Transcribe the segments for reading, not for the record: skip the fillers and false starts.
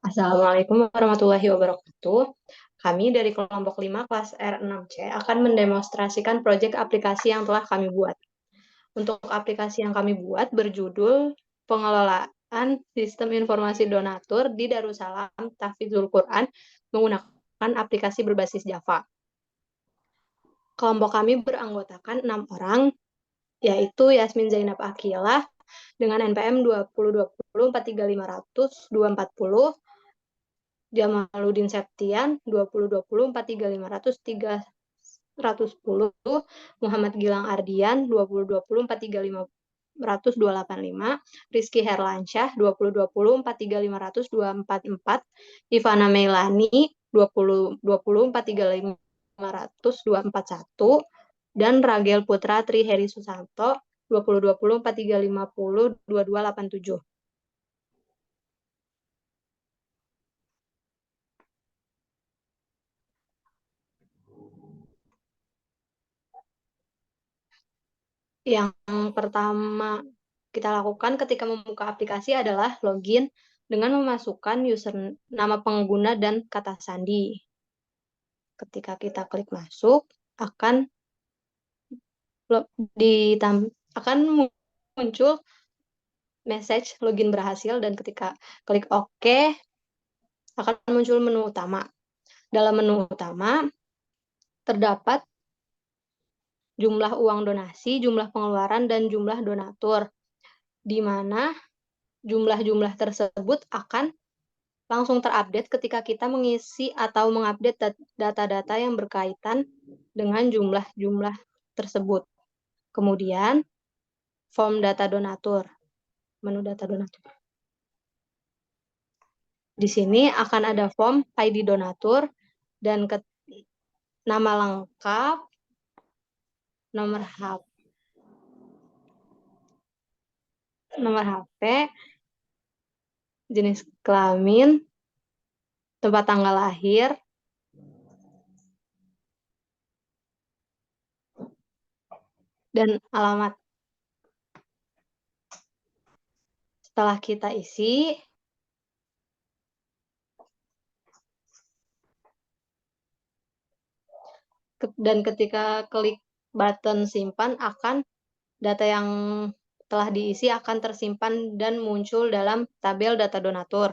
Assalamualaikum warahmatullahi wabarakatuh. Kami dari kelompok 5 kelas R6C akan mendemonstrasikan proyek aplikasi yang telah kami buat. Untuk aplikasi yang kami buat berjudul Pengelolaan Sistem Informasi Donatur di Darussalam Tahfidzul Quran menggunakan aplikasi berbasis Java. Kelompok kami beranggotakan 6 orang, yaitu Yasmin Zainab Akilah dengan NPM 2020 43500 240, Jamaluddin Septian 2020 43500 310, Muhammad Gilang Ardian 2020 43500 285, Rizky Herlansyah 2020 43500 244, Ivana Meilani 2020 43500 241, dan Ragel Putra Tri Heri Susanto 2020 4350 2287. Yang pertama kita lakukan ketika membuka aplikasi adalah login dengan memasukkan user nama pengguna dan kata sandi. Ketika kita klik masuk, akan akan muncul message login berhasil, dan ketika klik OK akan muncul menu utama. Dalam menu utama terdapat jumlah uang donasi, jumlah pengeluaran, dan jumlah donatur, di mana jumlah-jumlah tersebut akan langsung terupdate ketika kita mengisi atau mengupdate data-data yang berkaitan dengan jumlah-jumlah tersebut. Kemudian, form data donatur, menu data donatur. Di sini akan ada form ID donatur dan nama lengkap, nomor HP, jenis kelamin, tempat tanggal lahir, dan alamat. Setelah kita isi, dan ketika klik button simpan, akan data yang telah diisi akan tersimpan dan muncul dalam tabel data donatur.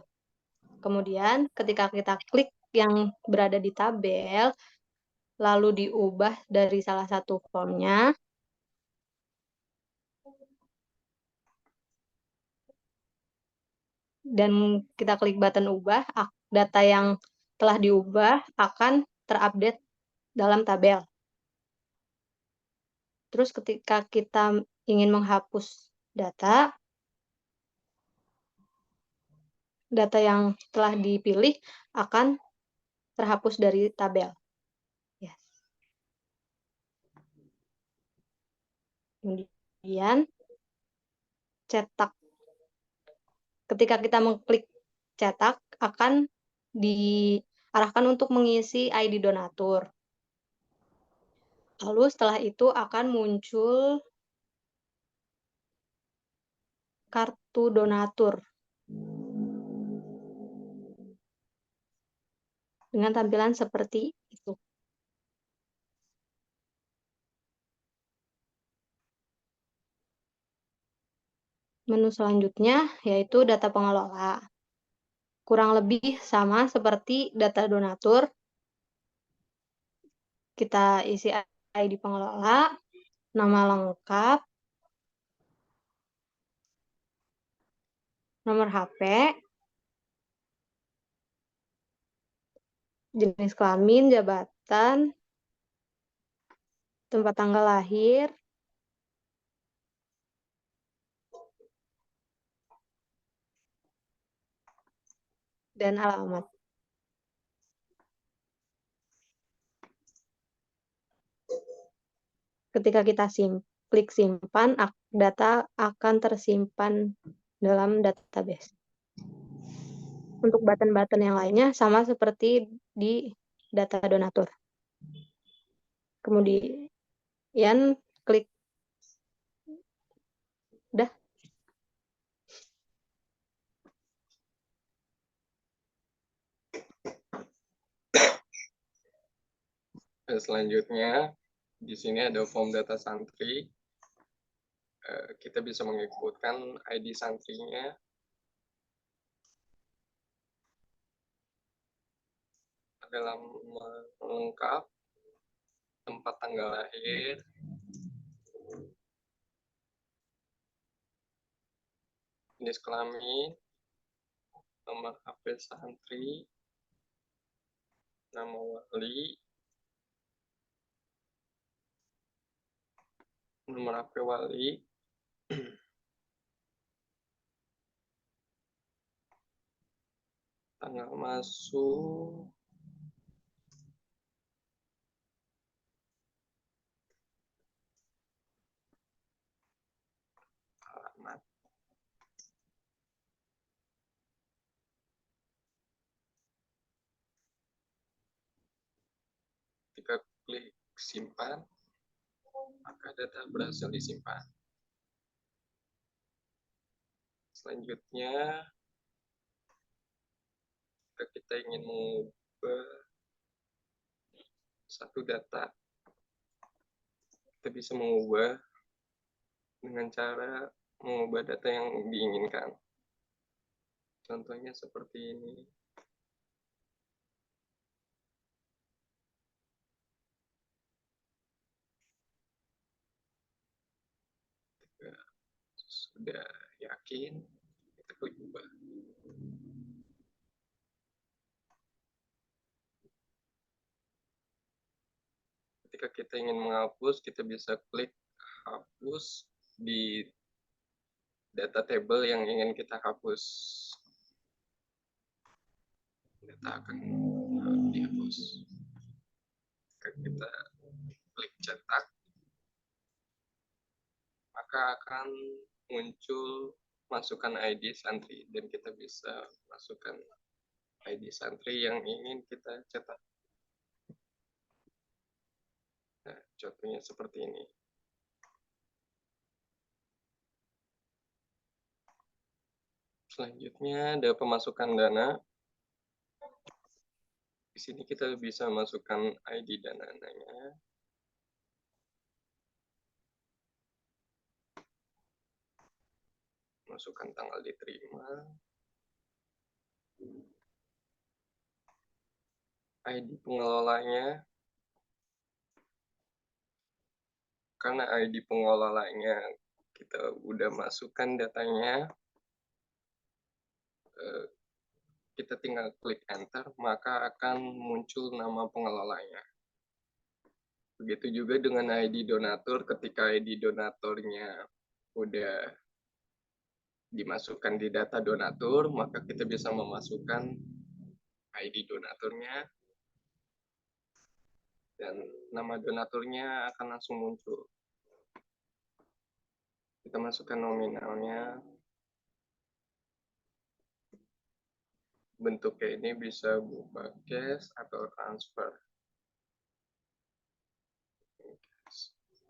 Kemudian ketika kita klik yang berada di tabel, lalu diubah dari salah satu formnya, dan kita klik button ubah, data yang telah diubah akan terupdate dalam tabel. Terus ketika kita ingin menghapus data yang telah dipilih akan terhapus dari tabel. Yes. Kemudian cetak. Ketika kita mengklik cetak, akan diarahkan untuk mengisi ID donatur. Lalu setelah itu akan muncul kartu donatur dengan tampilan seperti itu. Menu selanjutnya yaitu data pengelola. Kurang lebih sama seperti data donatur. Kita isi ID pengelola, nama lengkap, nomor HP, jenis kelamin, jabatan, tempat tanggal lahir, dan alamat. Ketika kita klik simpan, data akan tersimpan dalam database. Untuk button-button yang lainnya sama seperti di data donatur. Kemudian klik Udah. Selanjutnya, di sini ada form data santri. Kita bisa mengikutkan ID santrinya dalam lengkap, tempat tanggal lahir, jenis kelamin, nomor HP santri, nama wali, nomor HP wali, tanggal masuk, alamat. Ketika klik simpan, maka data berhasil disimpan. Selanjutnya, jika kita ingin mengubah satu data, kita bisa mengubah dengan cara mengubah data yang diinginkan. Contohnya seperti ini. Jika sudah yakin, kita klik ubah. Ketika kita ingin menghapus, kita bisa klik hapus di data table yang ingin kita hapus. Data akan dihapus. Jika kita klik cetak, maka akan muncul masukkan ID santri dan kita bisa masukkan ID santri yang ingin kita cetak. Nah, contohnya seperti ini. Selanjutnya ada pemasukan dana. Di sini kita bisa masukkan ID dan dananya. Masukkan tanggal diterima. ID pengelolanya. Karena ID pengelolanya kita udah masukkan datanya, kita tinggal klik enter, maka akan muncul nama pengelolanya. Begitu juga dengan ID donatur, ketika ID donaturnya udah dimasukkan di data donatur, maka kita bisa memasukkan ID donaturnya, dan nama donaturnya akan langsung muncul. Kita masukkan nominalnya. Bentuknya ini bisa berupa cash atau transfer.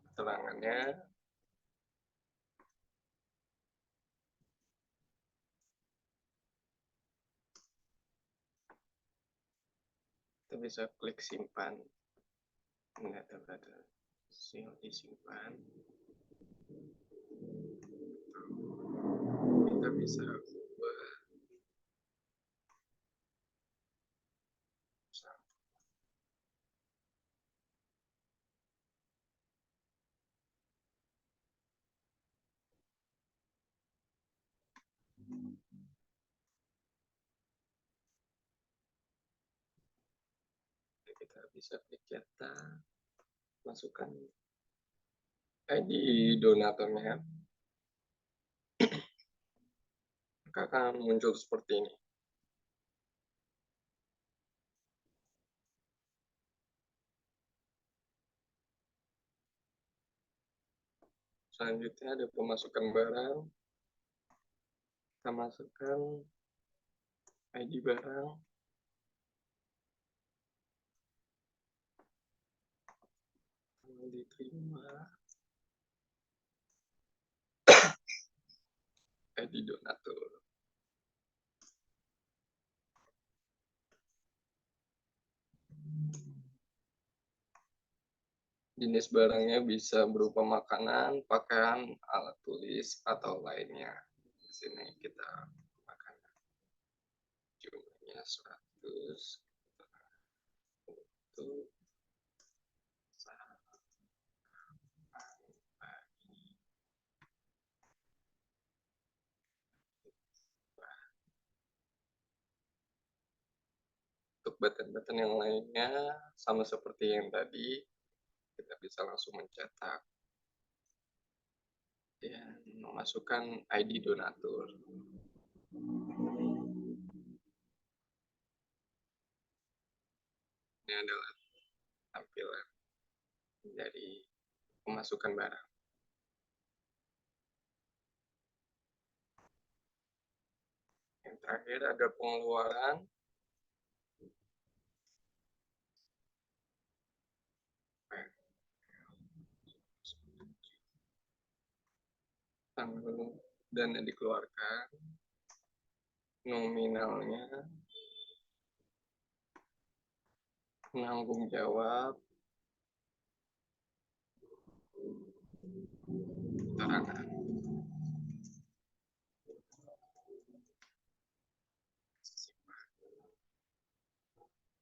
Keterangannya. Kita bisa klik simpan. Data-data disimpan. Kita bisa ubah. Kita bisa klik cetak, masukkan ID donaturnya, maka akan muncul seperti ini. Selanjutnya ada pemasukan barang. Kita masukkan ID barang. Diterima. ID donatur. Jenis barangnya bisa berupa makanan, pakaian, alat tulis, atau lainnya. Di sini kita makanan. Jumlahnya 100. Untuk button-button yang lainnya, sama seperti yang tadi, kita bisa langsung mencetak dan memasukkan ID donatur. Ini adalah tampilan dari pemasukan barang. Yang terakhir ada pengeluaran. Tanggal dana dikeluarkan, nominalnya, penanggung jawab, keterangan.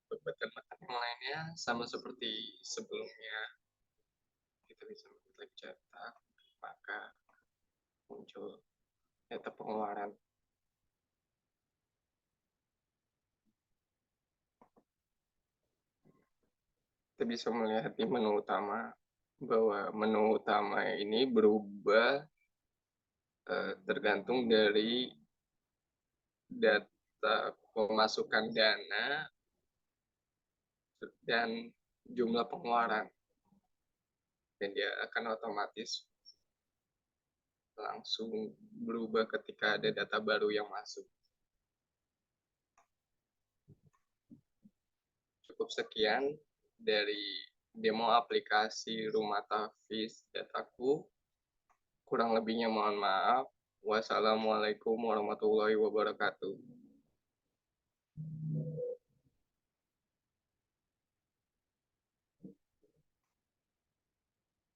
Button-button yang lainnya sama seperti sebelumnya. Kita bisa mengklik cetak, maka muncul data pengeluaran. Kita bisa melihat di menu utama bahwa menu utama ini berubah tergantung dari data pemasukan dana dan jumlah pengeluaran, dan dia akan otomatis langsung berubah ketika ada data baru yang masuk. Cukup sekian dari demo aplikasi Rumah Tahfiz Dataku. Kurang lebihnya mohon maaf. Wassalamualaikum warahmatullahi wabarakatuh.